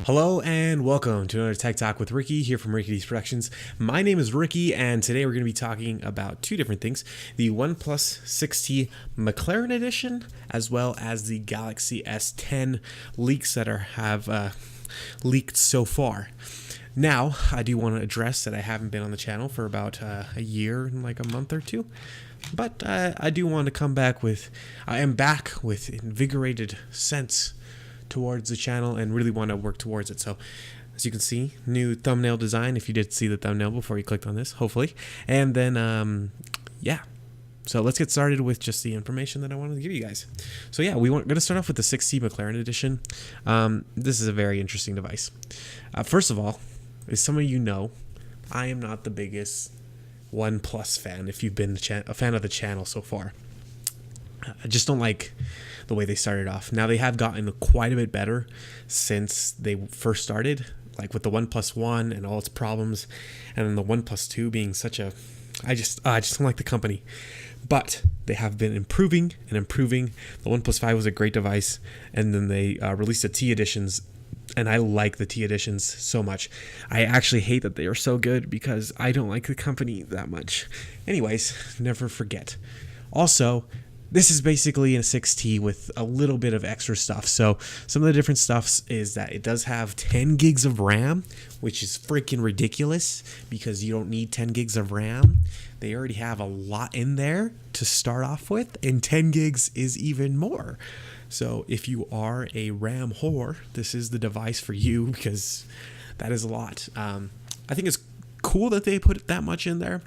Hello and welcome to another Tech Talk with Ricky here from Rickydees Productions. My name is Ricky and today we're going to be talking about two different things. The OnePlus 6T McLaren edition as well as the Galaxy S10 leaks that have leaked so far. Now, I do want to address that I haven't been on the channel for about a year and like a month or two. But I do want to come back I am back with invigorated sense towards the channel and really want to work towards it. So as you can see, new thumbnail design, if you did see the thumbnail before you clicked on this, hopefully. And then yeah, so let's get started with just the information that I wanted to give you guys. So yeah, we're going to start off with the 6T McLaren edition. This is a very interesting device. First of all, as some of you know, I am not the biggest OnePlus fan if you've been a fan of the channel so far. I just don't like the way they started off. Now they have gotten quite a bit better since they first started, like with the OnePlus 1 and all its problems, and then the OnePlus 2 being such a... I just don't like the company. But they have been improving and improving. The OnePlus 5 was a great device, and then they released the T editions, and I like the T editions so much. I actually hate that they are so good because I don't like the company that much. Anyways, never forget. Also, this is basically a 6T with a little bit of extra stuff. So some of the different stuffs is that it does have 10 gigs of RAM, which is freaking ridiculous because you don't need 10 gigs of RAM. They already have a lot in there to start off with, and 10 gigs is even more. So if you are a RAM whore, this is the device for you because that is a lot. I think it's cool that they put that much in there.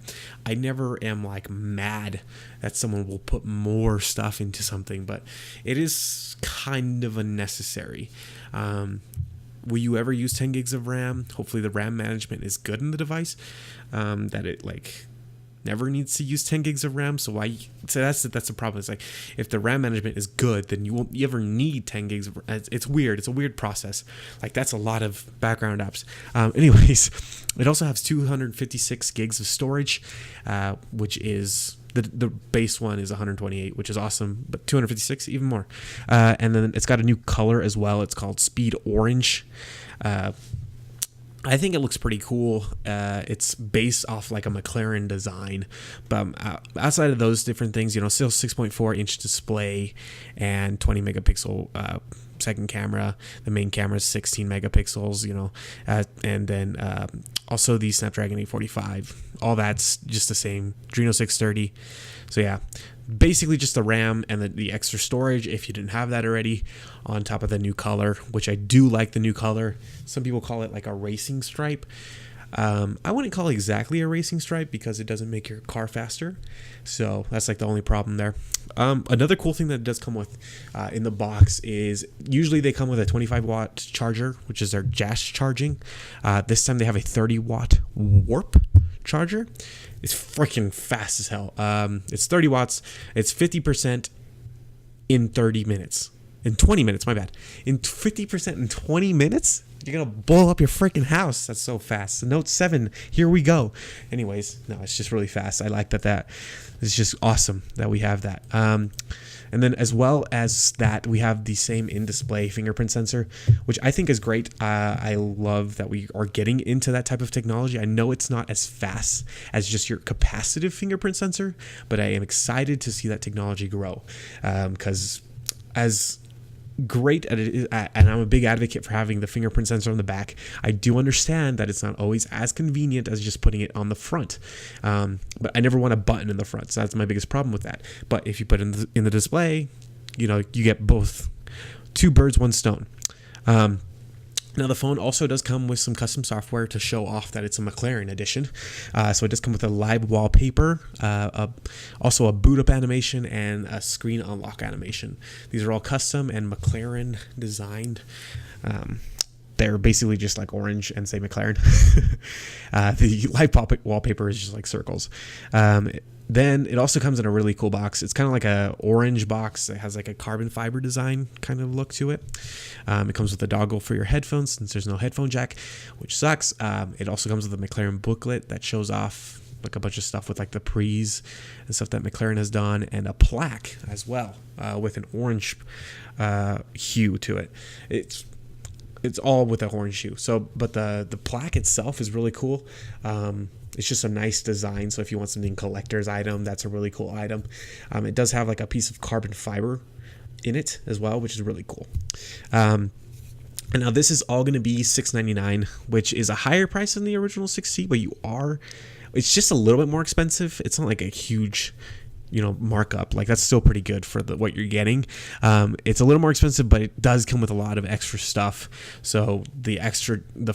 I never am like mad that someone will put more stuff into something, but it is kind of unnecessary. Will you ever use 10 gigs of RAM? Hopefully the RAM management is good in the device, that it like never needs to use 10 gigs of RAM. So that's the problem. It's like if the RAM management is good, then you won't ever need 10 gigs of RAM. It's weird. It's a weird process. Like that's a lot of background apps. Anyways, it also has 256 gigs of storage, which is the base one is 128, which is awesome, but 256 even more. And then it's got a new color as well. It's called Speed Orange. I think it looks pretty cool. It's based off like a McLaren design, but outside of those different things, still 6.4 inch display and 20 megapixel second camera. The main camera is 16 megapixels, and then also the Snapdragon 845. All that's just the same. Adreno 630. So yeah, basically just the RAM and the extra storage if you didn't have that already, on top of the new color, which I do like the new color. Some people call it like a racing stripe. I wouldn't call it exactly a racing stripe because it doesn't make your car faster. So that's like the only problem there. Another cool thing that it does come with in the box is usually they come with a 25-watt charger, which is their JASH charging. This time they have a 30-watt warp charger. It's freaking fast as hell. It's 30 watts. It's 50% in 30 minutes. In 20 minutes, my bad. In 50% in 20 minutes? You're going to blow up your freaking house. That's so fast. The Note 7, here we go. Anyways, no, it's just really fast. I like that. It's just awesome that we have that. And then as well as that, we have the same in-display fingerprint sensor, which I think is great. I love that we are getting into that type of technology. I know it's not as fast as just your capacitive fingerprint sensor, but I am excited to see that technology grow, because as great at it is, and I'm a big advocate for having the fingerprint sensor on the back, I do understand that it's not always as convenient as just putting it on the front, but I never want a button in the front, so that's my biggest problem with that. But if you put it in the display, you get both, two birds, one stone. Now the phone also does come with some custom software to show off that it's a McLaren edition. So it does come with a live wallpaper, also a boot up animation, and a screen unlock animation. These are all custom and McLaren designed. They're basically just like orange and say McLaren. The live wallpaper is just like circles. Then it also comes in a really cool box. It's kind of like a orange box. It has like a carbon fiber design kind of look to it. It comes with a dongle for your headphones since there's no headphone jack, which sucks. It also comes with a McLaren booklet that shows off like a bunch of stuff with like the pre's and stuff that McLaren has done, and a plaque as well with an orange hue to it. it's all with a horseshoe. So, but the plaque itself is really cool. It's just a nice design. So if you want something collector's item, that's a really cool item. It does have like a piece of carbon fiber in it as well, which is really cool. And now this is all going to be $699, which is a higher price than the original 6T, but it's just a little bit more expensive. It's not like a huge, markup. Like, that's still pretty good for what you're getting. It's a little more expensive, but it does come with a lot of extra stuff. So the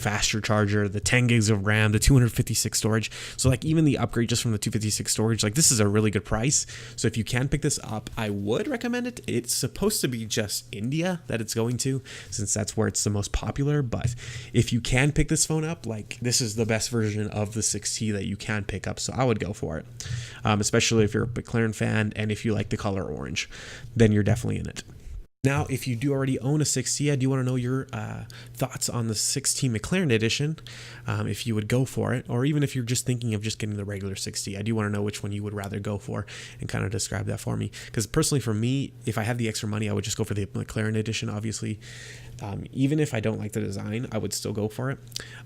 faster charger, the 10 gigs of RAM, the 256 storage. So like even the upgrade just from the 256 storage, like this is a really good price. So if you can pick this up, I would recommend it. It's supposed to be just India that it's going to, since that's where it's the most popular. But if you can pick this phone up, like this is the best version of the 6T that you can pick up. So I would go for it, especially if you're a McLaren fan and if you like the color orange, then you're definitely in it. Now, if you do already own a 6T, I do want to know your thoughts on the 6T McLaren edition, if you would go for it, or even if you're just thinking of just getting the regular 6T. I do want to know which one you would rather go for and kind of describe that for me. Because personally, for me, if I had the extra money, I would just go for the McLaren edition, obviously. Even if I don't like the design, I would still go for it.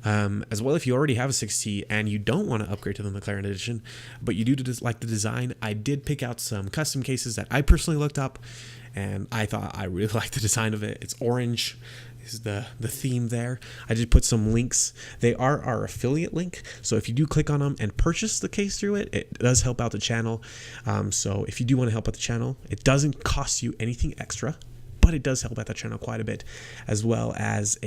As well, if you already have a 6T and you don't want to upgrade to the McLaren edition, but you do like the design, I did pick out some custom cases that I personally looked up, and I thought I really liked the design of it. It's orange is the theme there. I did put some links. They are our affiliate link, so if you do click on them and purchase the case through it, it does help out the channel. So if you do want to help out the channel, it doesn't cost you anything extra, but it does help out the channel quite a bit, as well as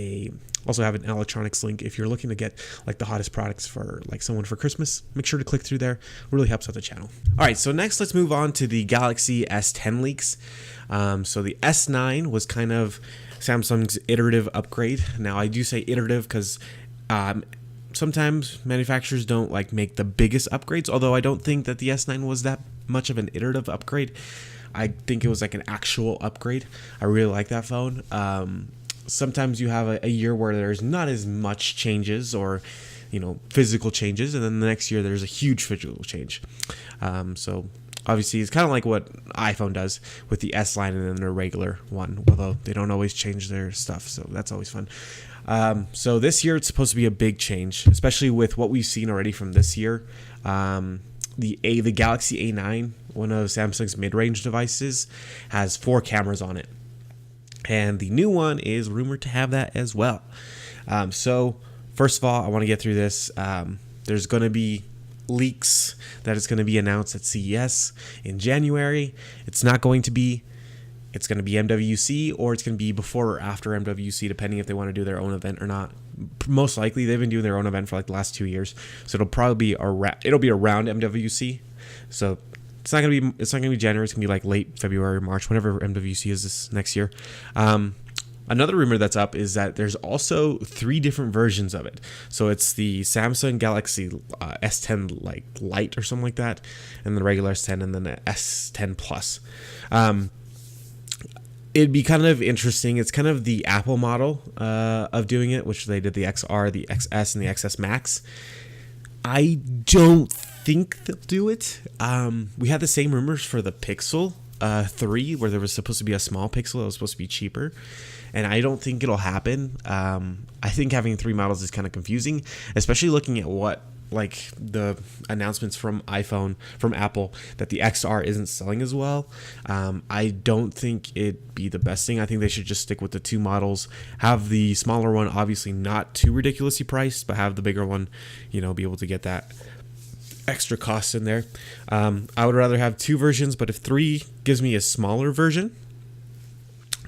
also have an electronics link. If you're looking to get like the hottest products for like someone for Christmas, make sure to click through there. It really helps out the channel. All right, so next let's move on to the Galaxy S10 leaks. So the S9 was kind of Samsung's iterative upgrade. Now I do say iterative because sometimes manufacturers don't like make the biggest upgrades, although I don't think that the S9 was that much of an iterative upgrade. I think it was like an actual upgrade. I really like that phone. Sometimes you have a year where there's not as much changes or physical changes, and then the next year there's a huge physical change. So obviously it's kind of like what iPhone does with the S line and then their regular one, although they don't always change their stuff, so that's always fun. So this year it's supposed to be a big change, especially with what we've seen already from this year. The Galaxy A9, one of Samsung's mid-range devices, has 4 cameras on it, and the new one is rumored to have that as well. So first of all, I want to get through this. There's going to be leaks that it's going to be announced at CES in January. It's going to be MWC, or it's going to be before or after MWC, depending if they want to do their own event or not. Most likely they've been doing their own event for like the last 2 years, so it'll probably be around MWC. So it's not gonna be January. It's gonna be like late February, March, whenever MWC is this next year. Another rumor that's up is that there's also 3 different versions of it. So it's the Samsung Galaxy S10 like Lite or something like that, and the regular S10, and then the S10 Plus. It'd be kind of interesting. It's kind of the Apple model of doing it, which they did the XR, the XS, and the XS Max. I don't think they'll do it. We had the same rumors for the Pixel 3, where there was supposed to be a small Pixel that was supposed to be cheaper, and I don't think it'll happen. I think having 3 models is kind of confusing, especially looking at what like the announcements from Apple, that the XR isn't selling as well. I don't think it'd be the best thing. I think they should just stick with the 2 models, have the smaller one obviously not too ridiculously priced, but have the bigger one, be able to get that extra cost in there. I would rather have 2 versions, but if 3 gives me a smaller version,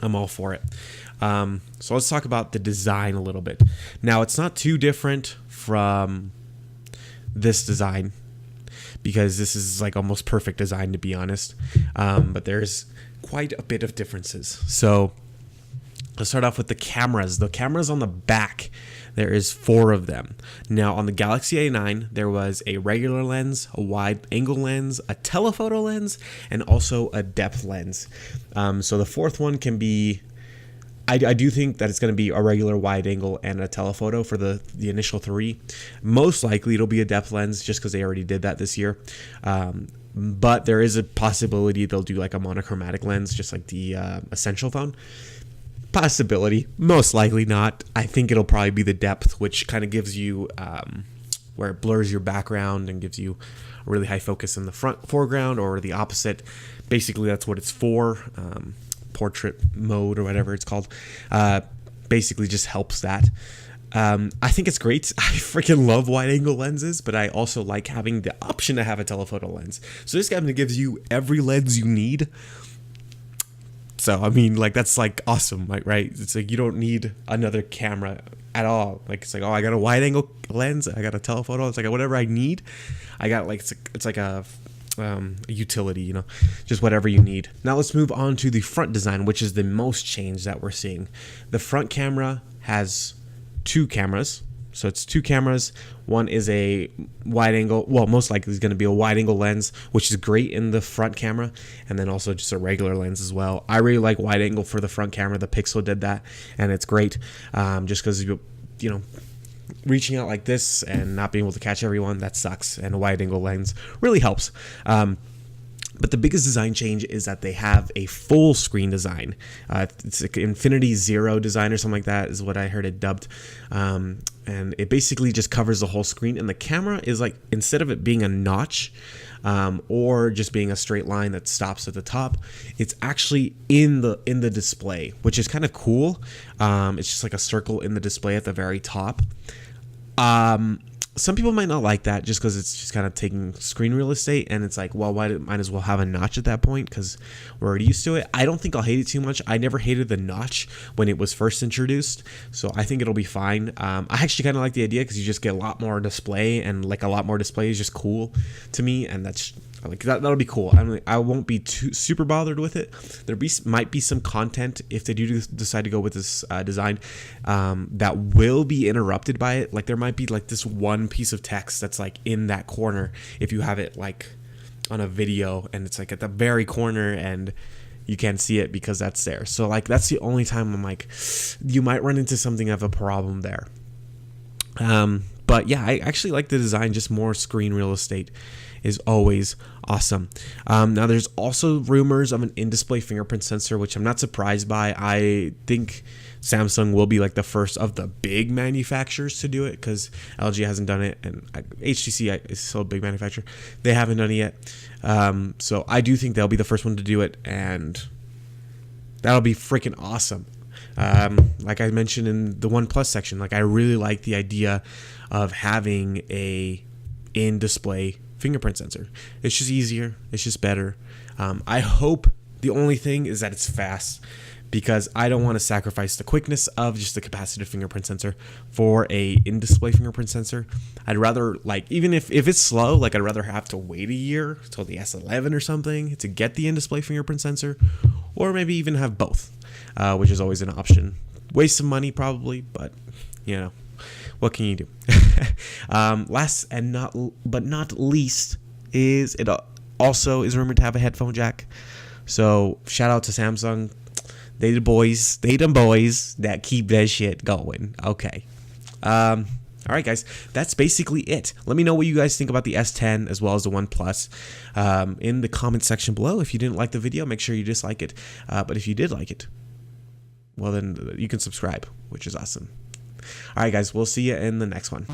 I'm all for it. So let's talk about the design a little bit. Now, it's not too different from this design, because this is like almost perfect design, to be honest, but there's quite a bit of differences. So let's start off with the cameras. The cameras on the back, there is 4 of them. Now on the Galaxy A9, there was a regular lens, a wide angle lens, a telephoto lens, and also a depth lens. So the 4th one can be, I do think that it's going to be a regular wide angle and a telephoto for the initial 3. Most likely it'll be a depth lens, just because they already did that this year. But there is a possibility they'll do like a monochromatic lens, just like the Essential phone. Possibility, most likely not. I think it'll probably be the depth, which kind of gives you where it blurs your background and gives you a really high focus in the foreground, or the opposite. Basically, that's what it's for. Portrait mode or whatever it's called. Basically, just helps that. I think it's great. I freaking love wide angle lenses, but I also like having the option to have a telephoto lens. So this kind of gives you every lens you need. So, I mean, like, that's, like, awesome, like, right? It's like, you don't need another camera at all. Like, it's like, oh, I got a wide-angle lens, I got a telephoto, it's like, whatever I need, I got, like, it's like a utility, you know, just whatever you need. Now, let's move on to the front design, which is the most change that we're seeing. The front camera has two cameras. So it's two cameras. One is a wide angle, well, most likely is going to be a wide angle lens, which is great in the front camera, and then also just a regular lens as well. I really like wide angle for the front camera. The Pixel did that, and it's great, just because, you know, reaching out like this and not being able to catch everyone, that sucks, and a wide angle lens really helps. But the biggest design change is that they have a full screen design. It's like Infinity Zero design or something like that is what I heard it dubbed. And it basically just covers the whole screen. And the camera is like, instead of it being a notch or just being a straight line that stops at the top, it's actually in the display, which is kind of cool. It's just like a circle in the display at the very top. Some people might not like that just because it's just kind of taking screen real estate, and it's like, well, might as well have a notch at that point because we're already used to it. I don't think I'll hate it too much. I never hated the notch when it was first introduced, so I think it'll be fine. I actually kind of like the idea because you just get a lot more display, and like a lot more display is just cool to me, and that's like that'll be cool. I won't be too super bothered with it. Might be some content if they do decide to go with this design that will be interrupted by it. Like there might be like this one piece of text that's like in that corner if you have it like on a video and it's like at the very corner and you can't see it because that's there. So like that's the only time I'm like, you might run into something of a problem there. But yeah, I actually like the design. Just more screen real estate is always awesome. Now there's also rumors of an in-display fingerprint sensor, which I'm not surprised by. I think Samsung will be like the first of the big manufacturers to do it because LG hasn't done it, and HTC is still a big manufacturer. They haven't done it yet. So I do think they'll be the first one to do it, and that'll be freaking awesome. Like I mentioned in the OnePlus section, like I really like the idea of having a in-display fingerprint sensor. It's just easier. It's just better. I hope the only thing is that it's fast, because I don't want to sacrifice the quickness of just the capacitive fingerprint sensor for a in-display fingerprint sensor. I'd rather, like, even if it's slow, like I'd rather have to wait a year till the S11 or something to get the in-display fingerprint sensor, or maybe even have both, which is always an option. Waste some money probably, but you know, what can you do? Last and not least is it also is rumored to have a headphone jack. So shout out to Samsung. They the boys that keep that shit going. Okay. All right, guys, that's basically it. Let me know what you guys think about the S10 as well as the OnePlus in the comment section below. If you didn't like the video, make sure you dislike it. But if you did like it, well, then you can subscribe, which is awesome. All right, guys, we'll see you in the next one.